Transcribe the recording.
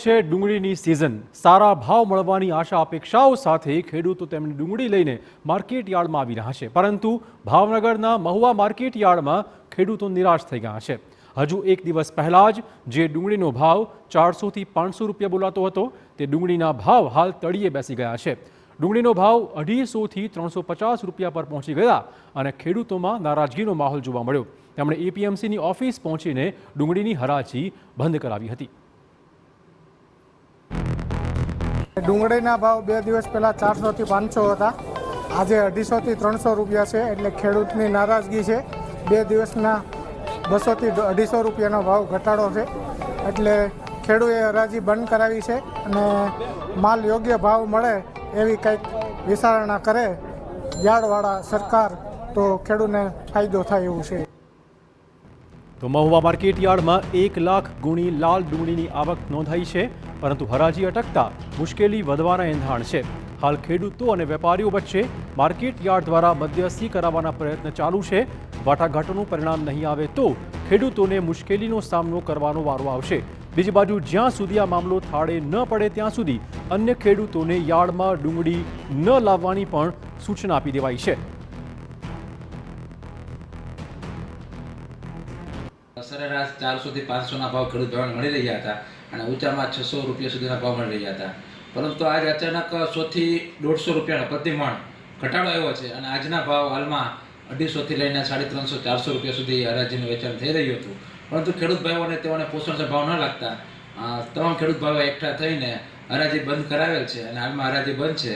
છે ડુંગળીની સિઝન। સારા ભાવ મળવાની આશા અપેક્ષાઓ સાથે ખેડૂતો તેમની ડુંગળી લઈને માર્કેટ યાર્ડમાં આવી રહ્યા છે, પરંતુ ભાવનગરના મહુવા માર્કેટ યાર્ડમાં ખેડૂતો નિરાશ થઈ ગયા છે। હજુ એક દિવસ પહેલા જ જે ડુંગળીનો ભાવ 400 થી 500 રૂપિયા બોલાતો હતો, તે ડુંગળીના ભાવ હાલ તળિયે બેસી ગયા છે। ડુંગળીનો ભાવ 250 થી 350 રૂપિયા પર પહોંચી ગયા અને ખેડૂતોમાં નારાજગીનો માહોલ જોવા મળ્યો। તેમણે એપીએમસીની ઓફિસ પહોંચીને ડુંગળીની હરાજી બંધ કરાવી હતી। ડુંગળીના ભાવ 2 દિવસ પહેલાં 400 થી 500 હતા, આજે 250 થી 300 રૂપિયા છે, એટલે ખેડૂતની નારાજગી છે। 2 દિવસના 200 થી 250 રૂપિયાનો ભાવ ઘટાડો છે, એટલે ખેડૂતે હરાજી બંધ કરાવી છે અને માલ યોગ્ય ભાવ મળે એવી કંઈક વિચારણા કરે યાર્ડવાળા સરકાર, તો ખેડૂતને ફાયદો થાય એવું છે। તો મહુવા માર્કેટ યાર્ડમાં 1 લાખ ગુણી લાલ ડુંગળીની આવક નોંધાઈ છે, પરંતુ હરાજી અટકતા મુશ્કેલી વધવાના એંધાણ છે। હાલ ખેડૂતો અને વેપારીઓ વચ્ચે માર્કેટ યાર્ડ દ્વારા મધ્યસ્થી કરાવવાના પ્રયત્ન ચાલુ છે। વાટાઘાટોનું પરિણામ નહીં આવે તો ખેડૂતોને મુશ્કેલીનો સામનો કરવાનો વારો આવશે। બીજી બાજુ જ્યાં સુધી આ મામલો થાળે ન પડે ત્યાં સુધી અન્ય ખેડૂતોને યાર્ડમાં ડુંગળી ન લાવવાની પણ સૂચના આપી દેવાઈ છે। સરેરાશ 400 થી 500 ભાવ ખેડૂત ભાવને મળી રહ્યા હતા અને ઊંચામાં 600 રૂપિયા સુધીના ભાવ મળી રહ્યા હતા, પરંતુ આજ અચાનક 100 થી 150 રૂપિયાનો પ્રતિ મણ ઘટાડો આવ્યો છે અને આજના ભાવ હાલમાં 250 થી લઈને 350 400 રૂપિયા સુધી હરાજીનું વેચાણ થઈ રહ્યું હતું, પરંતુ ખેડૂત ભાઈઓને તેઓને પોષણસર ભાવ ન લાગતા તમામ ખેડૂત ભાઈઓ એકઠા થઈને હરાજી બંધ કરાવેલ છે અને હાલમાં હરાજી બંધ છે।